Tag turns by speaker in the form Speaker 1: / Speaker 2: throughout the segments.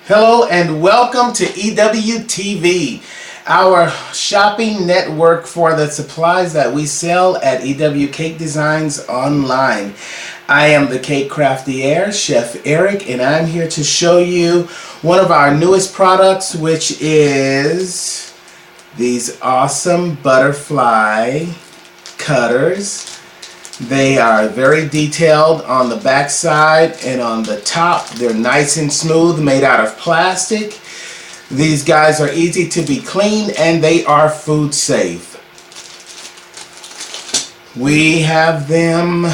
Speaker 1: Hello and welcome to EWTV, our shopping network for the supplies that we sell at EW Cake Designs online. I am the Cake Craftier, Chef Eric, and I'm here to show you one of our newest products, which is these awesome butterfly cutters. They are very detailed on the back side and on the top. They're nice and smooth, made out of plastic. These guys are easy to be cleaned and they are food safe. We have them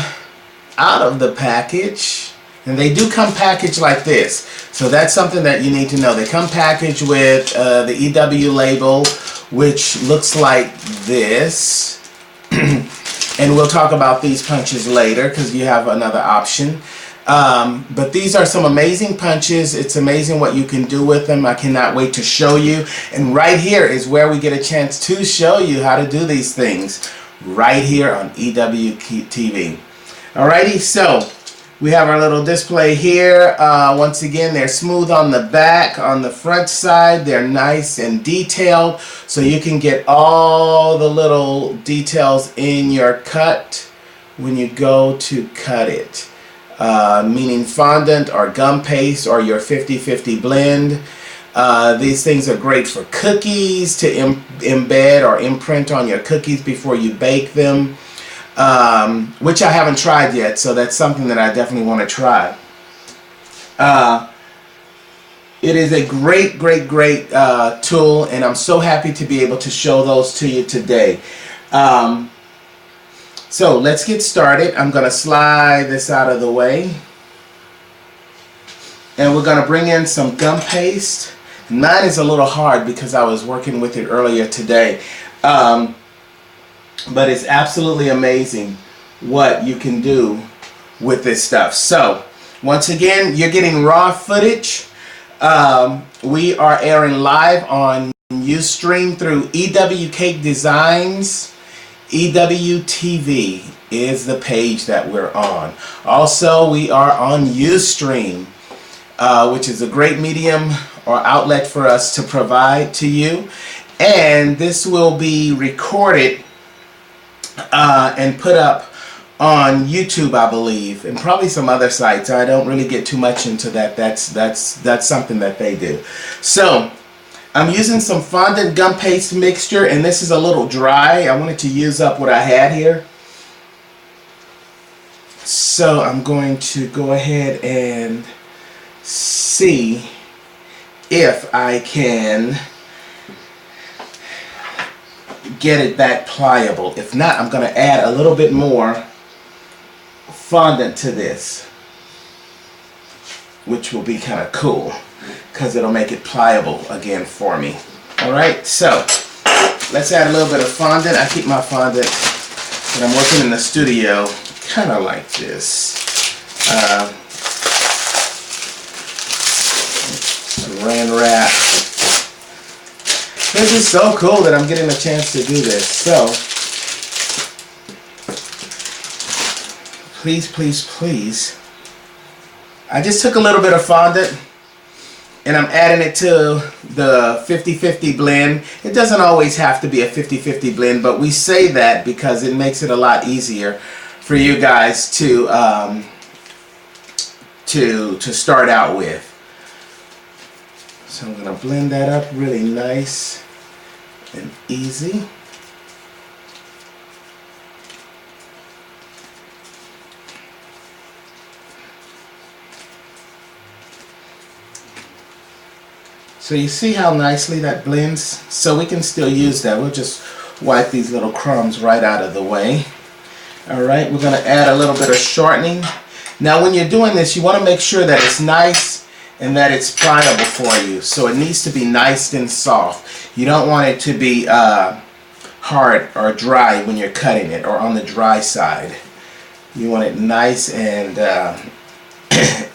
Speaker 1: out of the package, and they do come packaged like this. So that's something that you need to know. They come packaged with the EW label, which looks like this. And we'll talk about these punches later because you have another option. But these are some amazing punches. It's amazing what you can do with them. I cannot wait to show you. And right here is where we get a chance to show you how to do these things. Right here on EWTV. Alrighty, so we have our little display here. Once again, they're smooth on the back. On the front side, they're nice and detailed, so you can get all the little details in your cut when you go to cut it. Meaning fondant or gum paste or your 50-50 blend. These things are great for cookies, to embed or imprint on your cookies before you bake them. Which I haven't tried yet, so that's something that I definitely want to try. It is a great tool, and I'm so happy to be able to show those to you today. So let's get started. I'm going to slide this out of the way, and we're going to bring in some gum paste. Mine is a little hard because I was working with it earlier today. But it's absolutely amazing what you can do with this stuff. So, once again, you're getting raw footage. We are airing live on Ustream through EW Cake Designs. EWTV is the page that we're on. Also, we are on Ustream, which is a great medium or outlet for us to provide to you. And this will be recorded and put up on YouTube, I believe, and probably some other sites. I don't really get too much into that. That's something that they do. So I'm using some fondant gum paste mixture, and this is a little dry. I wanted to use up what I had here. So I'm going to go ahead and see if I can get it back pliable. If not, I'm going to add a little bit more fondant to this, which will be kind of cool because it'll make it pliable again for me. Alright, so let's add a little bit of fondant. I keep my fondant when I'm working in the studio kind of like this. Saran wrap. This is so cool that I'm getting a chance to do this. So, please. I just took a little bit of fondant and I'm adding it to the 50-50 blend. It doesn't always have to be a 50-50 blend, but we say that because it makes it a lot easier for you guys to start out with. So I'm going to blend that up really nice and easy. So you see how nicely that blends? So we can still use that. We'll just wipe these little crumbs right out of the way. Alright, we're going to add a little bit of shortening. Now when you're doing this, you want to make sure that it's nice and that it's pliable for you. So it needs to be nice and soft. You don't want it to be hard or dry when you're cutting it, or on the dry side. You want it nice and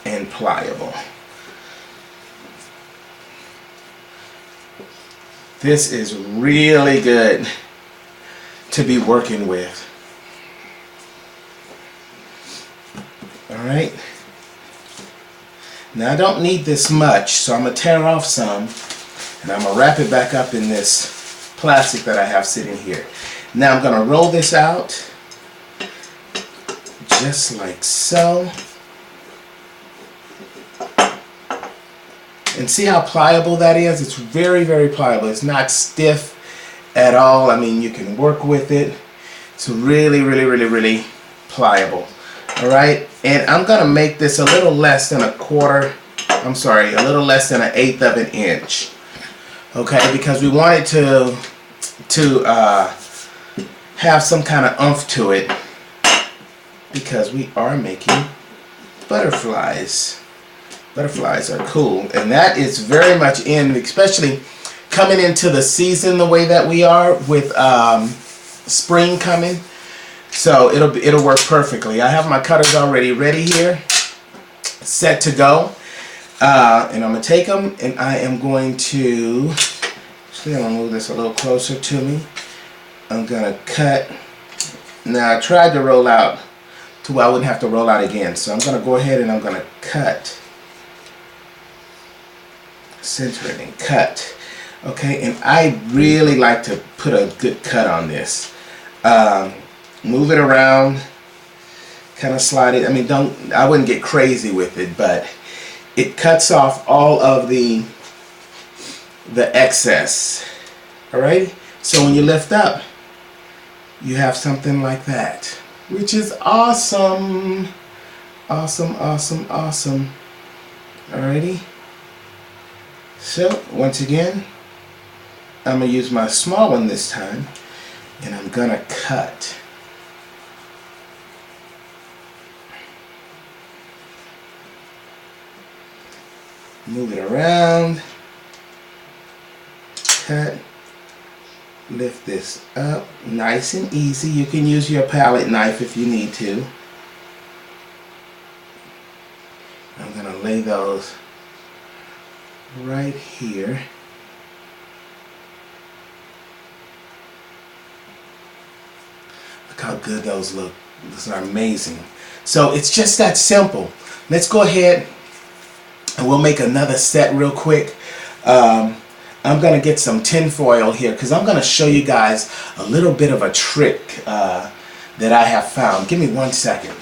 Speaker 1: and pliable. This is really good to be working with. Alright. Now I don't need this much, so I'm going to tear off some, and I'm going to wrap it back up in this plastic that I have sitting here. Now I'm going to roll this out, just like so. And see how pliable that is? It's very, very pliable. It's not stiff at all. I mean, you can work with it. It's really, really, really, really pliable. All right, and I'm gonna make this a little less than a little less than 1/8 of an inch. Okay, because we want it to have some kind of oomph to it, because we are making butterflies. Butterflies are cool, and that is very much in, especially coming into the season the way that we are with spring coming. So it'll work perfectly. I have my cutters already ready here, set to go, and I'm gonna take them, and I am going to. Actually, I'm gonna move this a little closer to me. I'm gonna cut. Now I tried to roll out to where I wouldn't have to roll out again. So I'm gonna go ahead and I'm gonna cut, center it and cut. Okay, and I really like to put a good cut on this. Move it around, kind of slide it. I mean, I wouldn't get crazy with it, but it cuts off all of the excess. All right. So when you lift up, you have something like that, which is awesome, awesome, awesome, awesome. Alrighty. So once again, I'm gonna use my small one this time, and I'm gonna cut. Move it around, cut, lift this up, nice and easy. You can use your palette knife if you need to. I'm going to lay those right here. Look how good those look. Those are amazing. So it's just that simple. Let's go ahead and we'll make another set real quick. I'm going to get some tin foil here because I'm going to show you guys a little bit of a trick that I have found. Give me 1 second.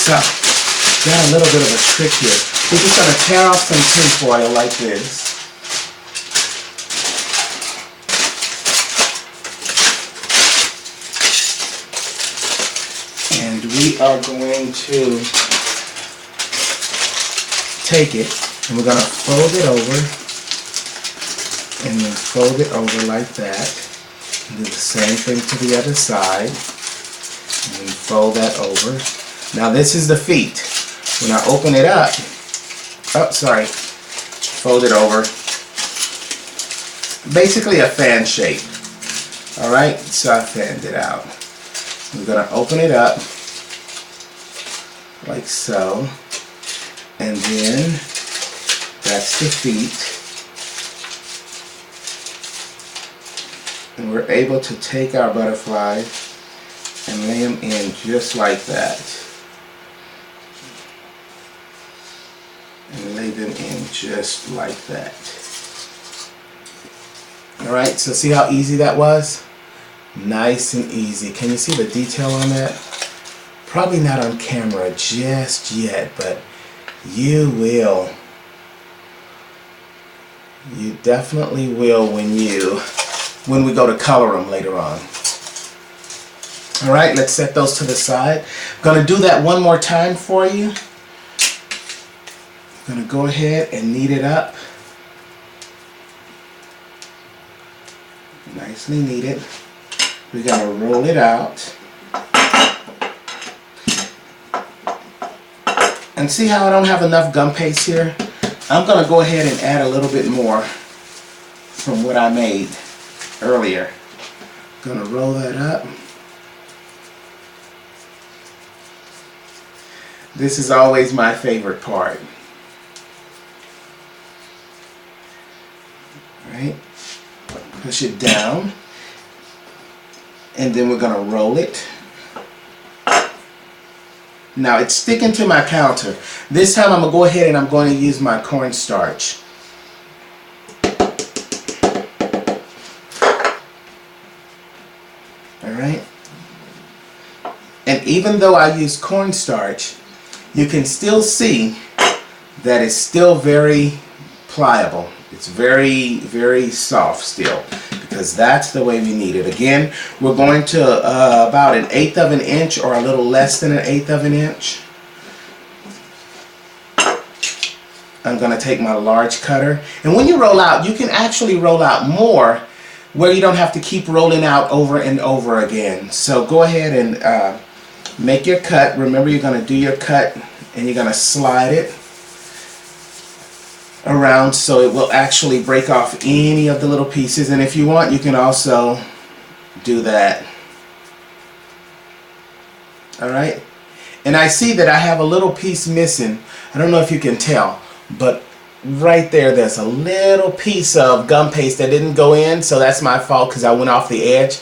Speaker 1: So, got a little bit of a trick here. We're just going to tear off some tin foil like this. And we are going to take it and we're going to fold it over and then fold it over like that. And do the same thing to the other side. And then fold that over. Now this is the feet. When I open it up, fold it over. Basically a fan shape. Alright, so I fanned it out. We're going to open it up like so. And then that's the feet. And we're able to take our butterfly and lay them in just like that. And lay them in just like that. Alright, so see how easy that was? Nice and easy. Can you see the detail on that? Probably not on camera just yet, but you will. You definitely will when we go to color them later on. Alright, let's set those to the side. I'm going to do that one more time for you. I'm going to go ahead and knead it up. Nicely kneaded. We got to roll it out. And see how I don't have enough gum paste here? I'm going to go ahead and add a little bit more from what I made earlier. I'm going to roll that up. This is always my favorite part. Right? Push it down. And then we're going to roll it. Now it's sticking to my counter. This time I'm going to go ahead and I'm going to use my cornstarch. Alright? And even though I use cornstarch, you can still see that it's still very pliable. It's very, very soft still, because that's the way we need it. Again, we're going to about 1/8 of an inch or a little less than 1/8 of an inch. I'm going to take my large cutter. And when you roll out, you can actually roll out more where you don't have to keep rolling out over and over again. So go ahead and make your cut. Remember, you're going to do your cut and you're going to slide it around so it will actually break off any of the little pieces. And if you want, you can also do that. Alright? And I see that I have a little piece missing. I don't know if you can tell, but right there's a little piece of gum paste that didn't go in, so that's my fault because I went off the edge.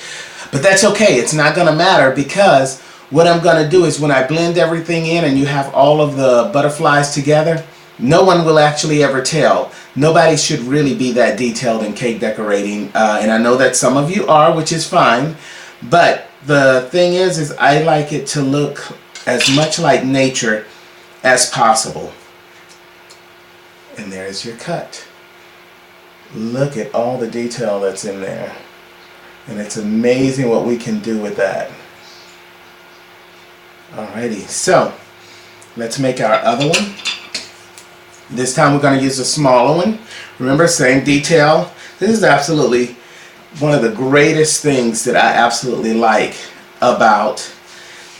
Speaker 1: But that's okay. It's not going to matter, because what I'm going to do is when I blend everything in and you have all of the butterflies together, no one will actually ever tell. Nobody should really be that detailed in cake decorating, and I know that some of you are, which is fine. But the thing is I like it to look as much like nature as possible. And there's your cut. Look at all the detail that's in there. And it's amazing what we can do with that. Alrighty, so let's make our other one. This time we're going to use a smaller one. Remember, same detail. This is absolutely one of the greatest things that I absolutely like about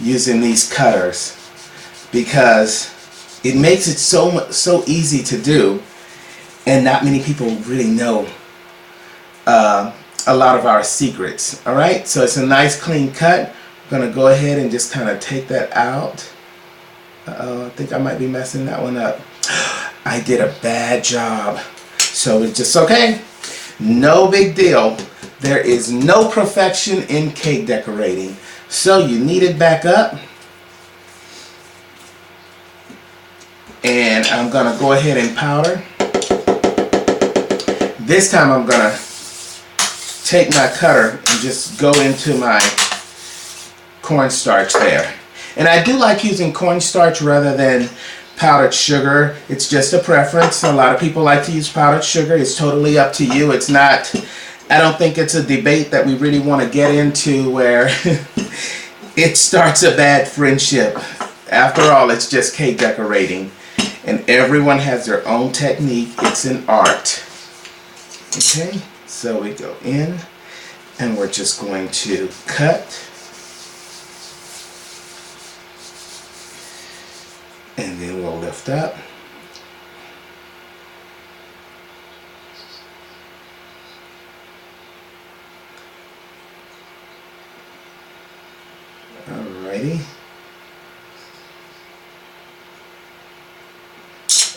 Speaker 1: using these cutters, because it makes it so easy to do, and not many people really know a lot of our secrets. Alright, so it's a nice clean cut. I'm going to go ahead and just kind of take that out. I think I might be messing that one up. I did a bad job. So it's just okay. No big deal. There is no perfection in cake decorating. So you knead it back up. And I'm going to go ahead and powder. This time I'm going to take my cutter and just go into my cornstarch there. And I do like using cornstarch rather than powdered sugar. It's just a preference. A lot of people like to use powdered sugar. It's totally up to you. It's not, I don't think it's a debate that we really want to get into where it starts a bad friendship. After all, it's just cake decorating. And everyone has their own technique. It's an art. Okay, so we go in and we're just going to cut. And then we'll lift up. Alrighty.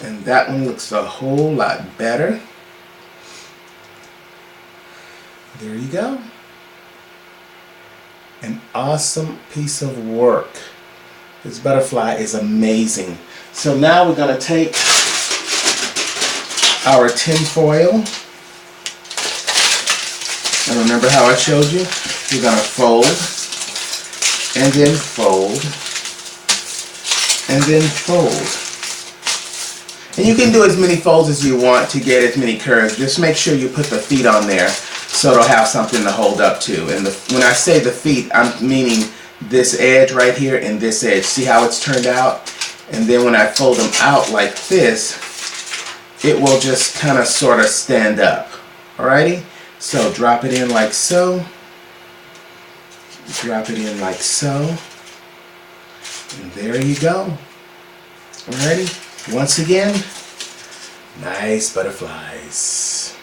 Speaker 1: And that one looks a whole lot better. There you go. An awesome piece of work. This butterfly is amazing. So now we're going to take our tin foil. And remember how I showed you? We're going to fold, and then fold, and then fold. And you can do as many folds as you want to get as many curves. Just make sure you put the feet on there so it'll have something to hold up to. And when I say the feet, I'm meaning this edge right here and this edge. See how it's turned out? And then when I fold them out like this, it will just kind of sort of stand up. Alrighty? So drop it in like so. Drop it in like so. And there you go. Alrighty? Once again, nice butterflies.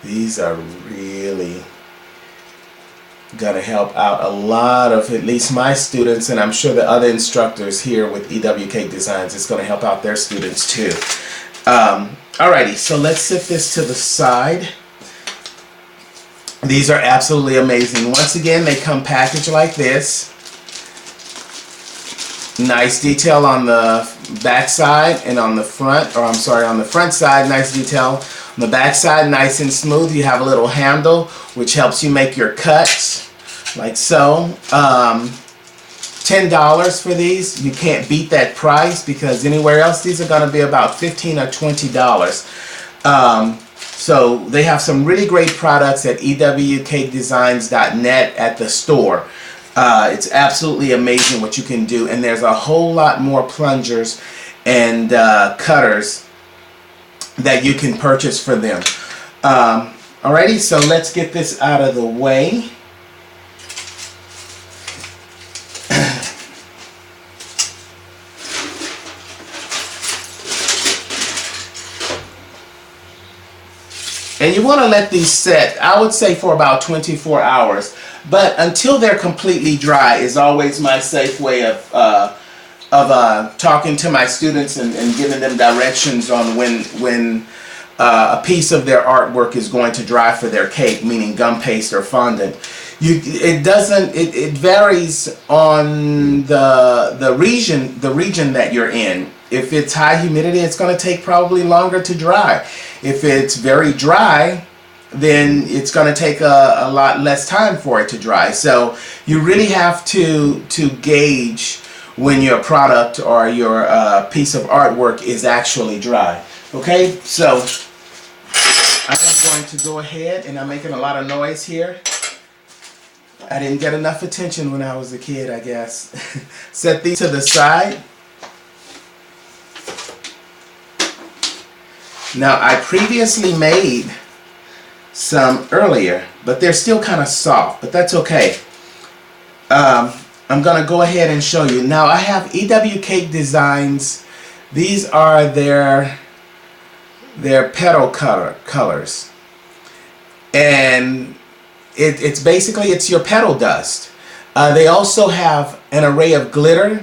Speaker 1: These are really gonna help out a lot of at least my students, and I'm sure the other instructors here with EW Cake Designs, it's gonna help out their students too. Alrighty, so let's set this to the side. These are absolutely amazing. Once again, they come packaged like this. Nice detail on the back side and on the front, or I'm sorry, on the front side, nice detail. On the back side, nice and smooth. You have a little handle which helps you make your cuts, like so. $10 for these. You can't beat that price because anywhere else these are going to be about $15 or $20. So they have some really great products at ewcakedesigns.net at the store. It's absolutely amazing what you can do, and there's a whole lot more plungers and cutters that you can purchase for them. Alrighty, so let's get this out of the way. And you want to let these set, I would say, for about 24 hours. But until they're completely dry is always my safe way of talking to my students and giving them directions on when a piece of their artwork is going to dry for their cake, meaning gum paste or fondant. It varies on the region that you're in. If it's high humidity, it's going to take probably longer to dry. If it's very dry, then it's going to take a lot less time for it to dry. So you really have to gauge when your product or your piece of artwork is actually dry. Okay, so I'm going to go ahead, and I'm making a lot of noise here. I didn't get enough attention when I was a kid, I guess. Set these to the side. Now, I previously made some earlier, but they're still kind of soft, but that's okay. I'm going to go ahead and show you. Now, I have EW Cake Designs. These are their petal colors. And it's basically, it's your petal dust. They also have an array of glitter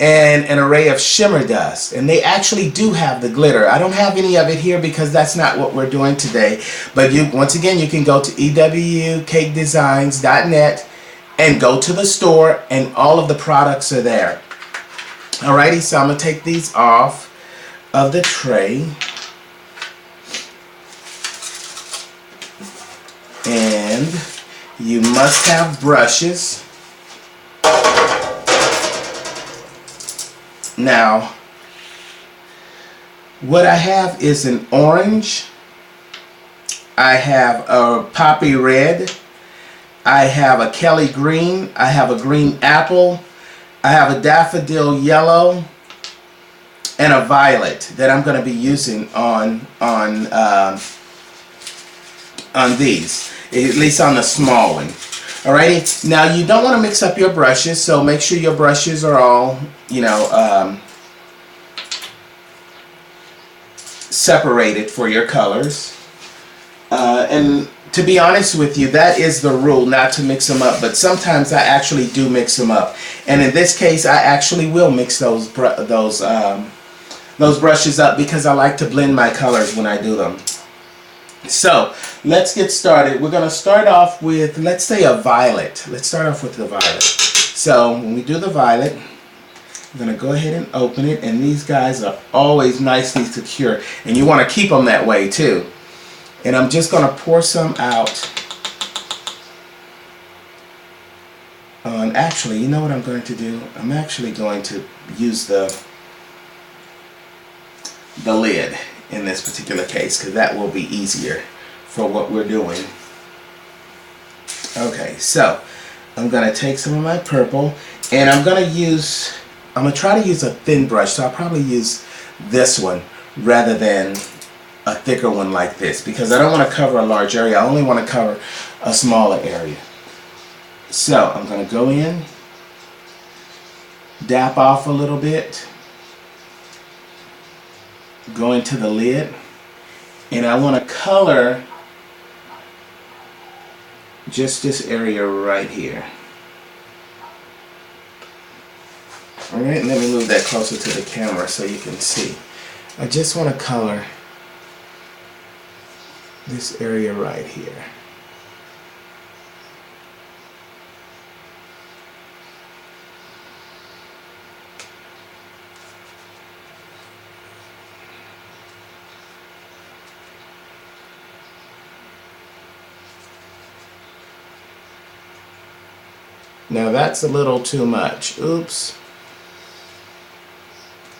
Speaker 1: and an array of shimmer dust, and they actually do have the glitter. I don't have any of it here because that's not what we're doing today, but once again you can go to ewcakedesigns.net and go to the store, and all of the products are there. Alrighty, so I'm going to take these off of the tray, and you must have brushes. Now, what I have is an orange, I have a poppy red, I have a Kelly green, I have a green apple, I have a daffodil yellow, and a violet that I'm going to be using on these, at least on the small one. Alrighty, now you don't want to mix up your brushes, so make sure your brushes are all, separated for your colors. And to be honest with you, that is the rule, not to mix them up, but sometimes I actually do mix them up. And in this case, I actually will mix those brushes up because I like to blend my colors when I do them. So let's get started. We're going to start off with, let's say, a violet. Let's start off with the violet. So when we do the violet, I'm going to go ahead and open it, and these guys are always nicely secure, and you want to keep them that way too. And I'm just going to pour some out on, actually, you know what I'm going to do? I'm actually going to use the lid in this particular case, because that will be easier for what we're doing. Okay, so I'm going to take some of my purple, and I'm going to try to use a thin brush, so I'll probably use this one rather than a thicker one like this, because I don't want to cover a large area. I only want to cover a smaller area. So I'm going to go in, dap off a little bit, go into the lid, and I want to color just this area right here. Alright, let me move that closer to the camera so you can see. I just want to color this area right here. Now that's a little too much. Oops.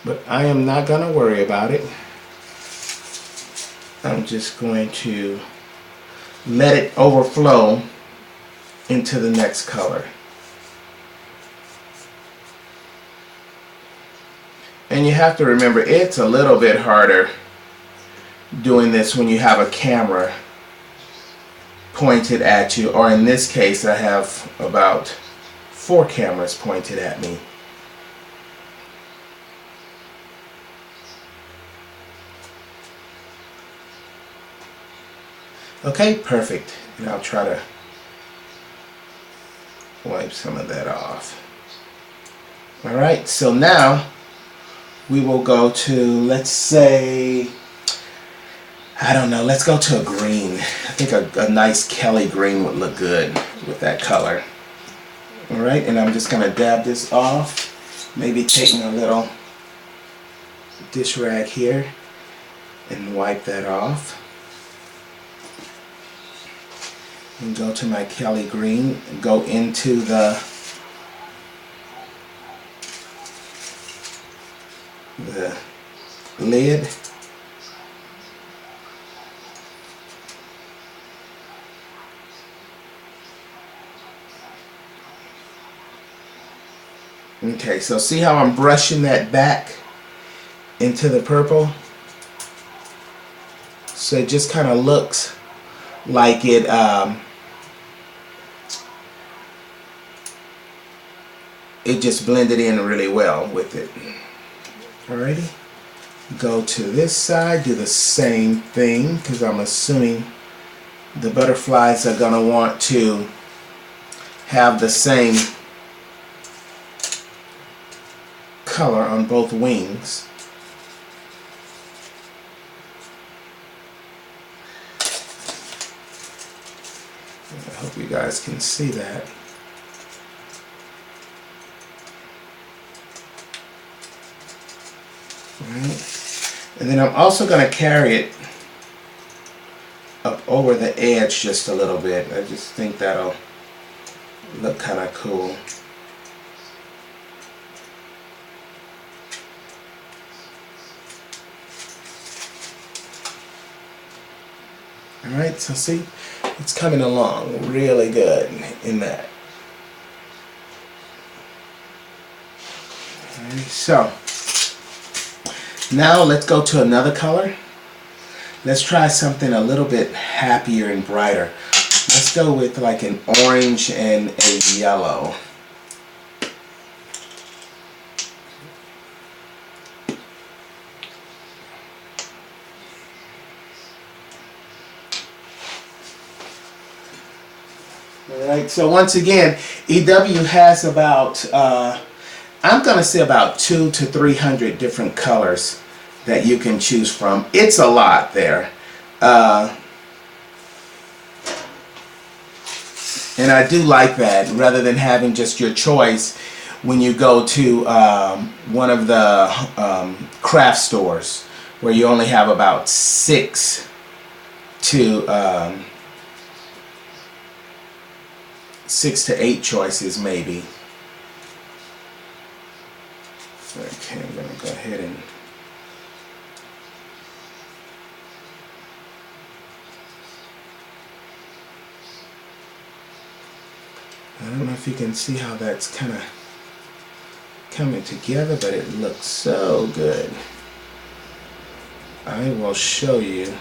Speaker 1: But I am not going to worry about it. I'm just going to let it overflow into the next color. And you have to remember, it's a little bit harder doing this when you have a camera pointed at you, or in this case I have about 4 cameras pointed at me. Okay, perfect. And I'll try to wipe some of that off. Alright, so now we will go to, let's say, I don't know, let's go to a green. I think a nice Kelly green would look good with that color. Alright, and I'm just going to dab this off. Maybe taking a little dish rag here and wipe that off. And go to my Kelly green and go into the lid. Okay, so see how I'm brushing that back into the purple? So it just kind of looks like it it just blended in really well with it. Alrighty, go to this side, do the same thing, because I'm assuming the butterflies are going to want to have the same color on both wings. I hope you guys can see that. Alright. And then I'm also going to carry it up over the edge just a little bit. I just think that'll look kind of cool. Alright, so see, it's coming along really good in that. Alright, so now let's go to another color. Let's try something a little bit happier and brighter. Let's go with like an orange and a yellow. Alright, so once again, EW has about, I'm going to say about 200 to 300 different colors that you can choose from. It's a lot there. And I do like that, rather than having just your choice when you go to one of the craft stores where you only have about 6 to 8 choices maybe. Okay, I'm going to go ahead and I don't know if you can see how that's kind of coming together, but it looks so good. I will show you.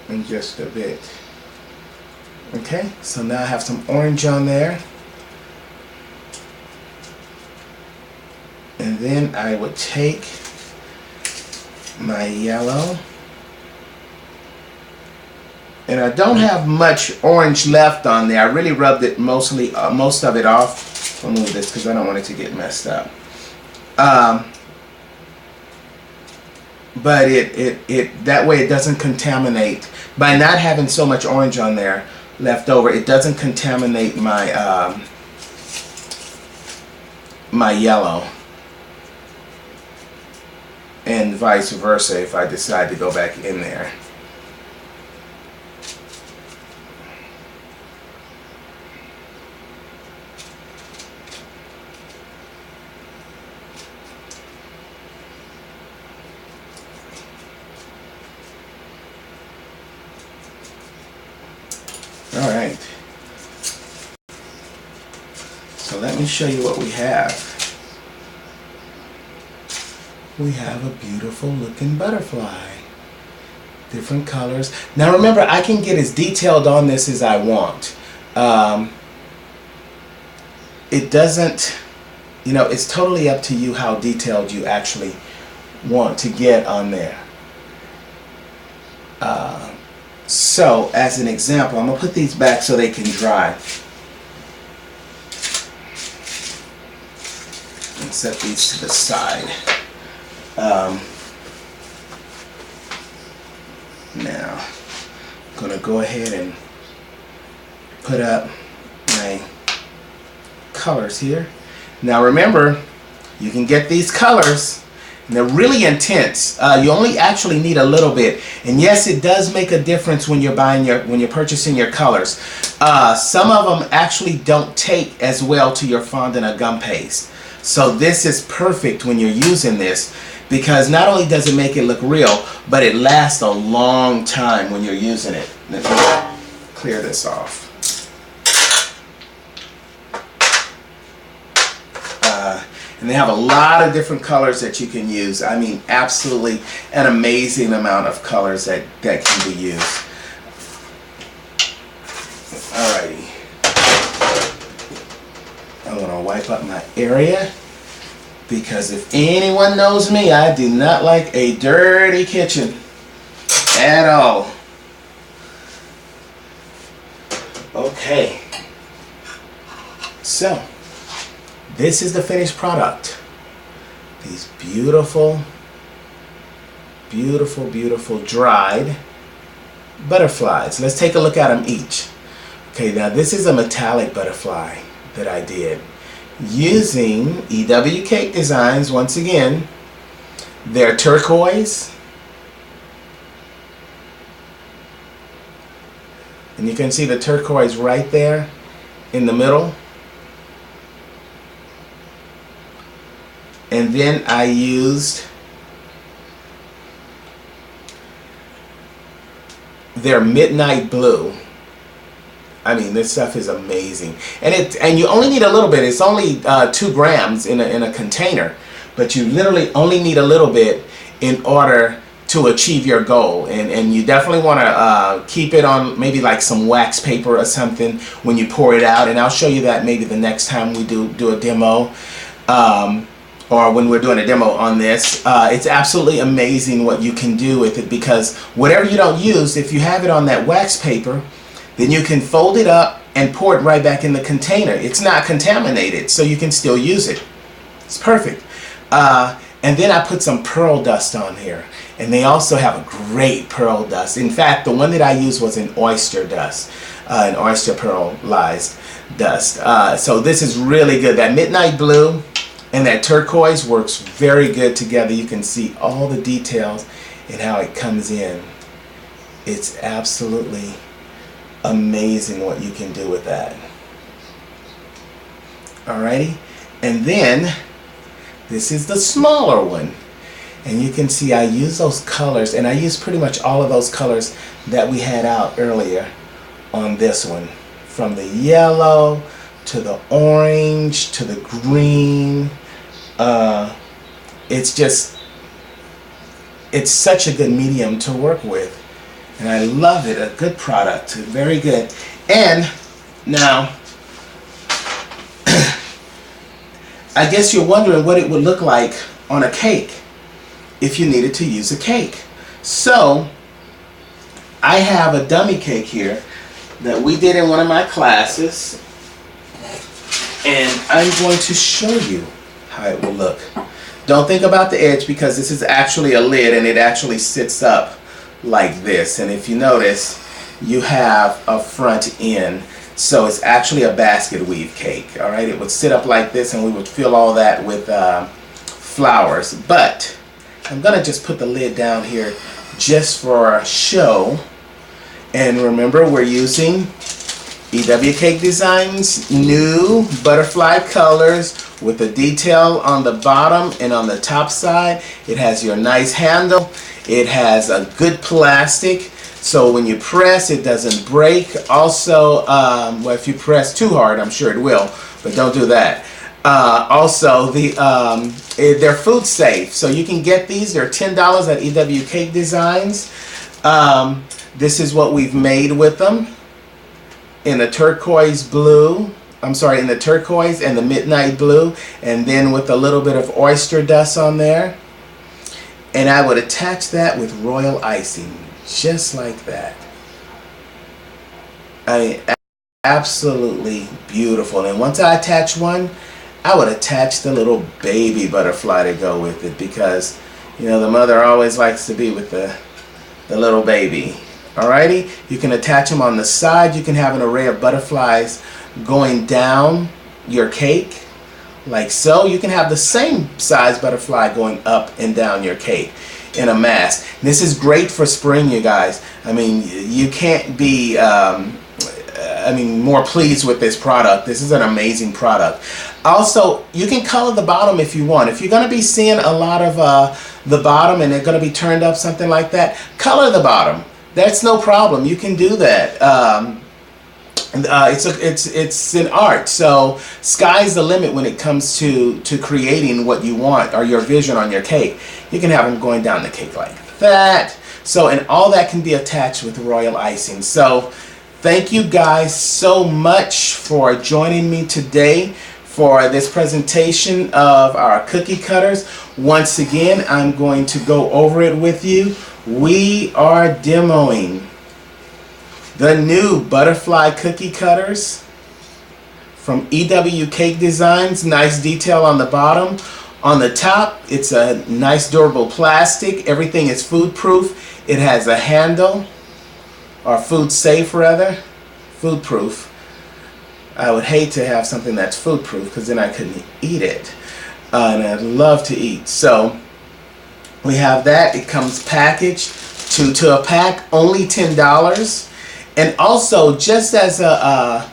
Speaker 1: In just a bit. Okay, so now I have some orange on there. And then I would take my yellow. And I don't have much orange left on there. I really rubbed it most of it off. I'll move this because I don't want it to get messed up. But it that way it doesn't contaminate. By not having so much orange on there left over, it doesn't contaminate my my yellow. and vice versa if I decide to go back in there. All right. So let me show you what we have. We have a beautiful looking butterfly. Different colors. Now remember, I can get as detailed on this as I want. It doesn't, you know, it's totally up to you how detailed you actually want to get on there. So as an example, I'm going to put these back so they can dry. And set these to the side. Now, I'm going to go ahead and put up my colors here. Now remember, you can get these colors and they're really intense. You only actually need a little bit, and yes, it does make a difference when you're buying when you're purchasing your colors. Some of them actually don't take as well to your fondant or gum paste, so this is perfect when you're using this, because not only does it make it look real, but it lasts a long time when you're using it. Let me clear this off. And they have a lot of different colors that you can use. I mean, absolutely an amazing amount of colors that can be used. Alrighty. I'm going to wipe up my area, because if anyone knows me, I do not like a dirty kitchen at all. Okay. So, this is the finished product. These beautiful, beautiful, beautiful dried butterflies. Let's take a look at them each. Okay, now this is a metallic butterfly that I did using EW Cake Designs. Once again, they're turquoise. And you can see the turquoise right there in the middle. And then I used their midnight blue. I mean, this stuff is amazing, and you only need a little bit. It's only 2 grams in a container, but you literally only need a little bit in order to achieve your goal. And you definitely want to keep it on maybe like some wax paper or something when you pour it out. And I'll show you that maybe the next time we do a demo. Or when we're doing a demo on this. It's absolutely amazing what you can do with it, because whatever you don't use, if you have it on that wax paper, then you can fold it up and pour it right back in the container. It's not contaminated, so you can still use it. It's perfect. And then I put some pearl dust on here, and they also have a great pearl dust. In fact, the one that I used was an oyster dust, an oyster pearlized dust. So this is really good. That midnight blue and that turquoise works very good together. You can see all the details and how it comes in. It's absolutely amazing what you can do with that. Alrighty, and then this is the smaller one. And you can see I use those colors, and I use pretty much all of those colors that we had out earlier on this one. From the yellow to the orange to the green. It's such a good medium to work with, and I love it. A good product, very good. And now I guess you're wondering what it would look like on a cake if you needed to use a cake. So I have a dummy cake here that we did in one of my classes, and I'm going to show you how it will look. Don't think about the edge, because this is actually a lid and it actually sits up like this. And if you notice, you have a front end, so it's actually a basket weave cake. All right, it would sit up like this, and we would fill all that with flowers. But I'm going to just put the lid down here just for show. And remember, we're using EW Cake Designs new butterfly colors with a detail on the bottom and on the top side. It has your nice handle. It has a good plastic, so when you press, it doesn't break. Also, well, if you press too hard, I'm sure it will, but don't do that. Also, they're food safe, so you can get these. They're $10 at EW Cake Designs. This is what we've made with them in the turquoise blue. I'm sorry, in the turquoise and the midnight blue, and then with a little bit of oyster dust on there. And I would attach that with royal icing, just like that. I mean, absolutely beautiful. And once I attach one, I would attach the little baby butterfly to go with it, because, you know, the mother always likes to be with the little baby. Alrighty, you can attach them on the side. You can have an array of butterflies going down your cake, like so. You can have the same size butterfly going up and down your cake in a mass. This is great for spring, you guys. I mean, you can't be more pleased with this product. This is an amazing product. Also, you can color the bottom if you want. If you're going to be seeing a lot of the bottom and they're going to be turned up, something like that, color the bottom. That's no problem. You can do that. It's an art, so sky's the limit when it comes to creating what you want or your vision on your cake. You can have them going down the cake like that. So, and all that can be attached with royal icing. So thank you guys so much for joining me today for this presentation of our cookie cutters. Once again, I'm going to go over it with you. We are demoing the new butterfly cookie cutters from EW Cake Designs. Nice detail on the bottom. On the top, it's a nice durable plastic. Everything is food proof. It has a handle, or food safe rather, food proof. I would hate to have something that's food proof, because then I couldn't eat it. And I'd love to eat. So we have that. It comes packaged to a pack, only $10. And also, just as a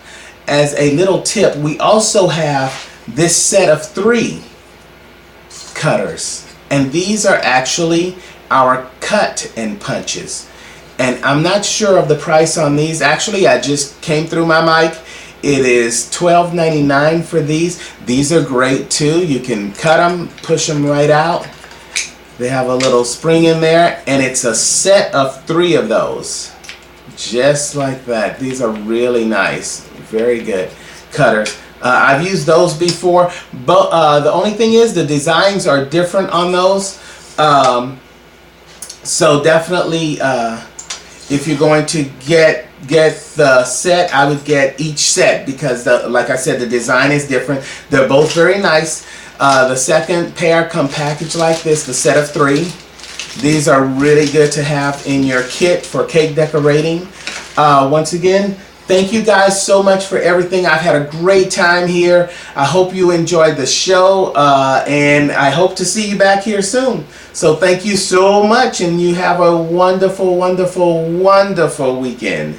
Speaker 1: little tip, we also have this set of 3 cutters, and these are actually our cut and punches. And I'm not sure of the price on these. Actually, I just came through my mic. It is $12.99 for these. These are great too. You can cut them, push them right out. They have a little spring in there, and it's a set of 3 of those. Just like that. These are really nice. Very good cutters. I've used those before, but the only thing is the designs are different on those. So definitely, if you're going to get the set, I would get each set, because like I said, the design is different. They're both very nice. The second pair come packaged like this, the set of 3. These are really good to have in your kit for cake decorating. Once again, thank you guys so much for everything. I've had a great time here. I hope you enjoyed the show, and I hope to see you back here soon. So thank you so much, and you have a wonderful, wonderful, wonderful weekend.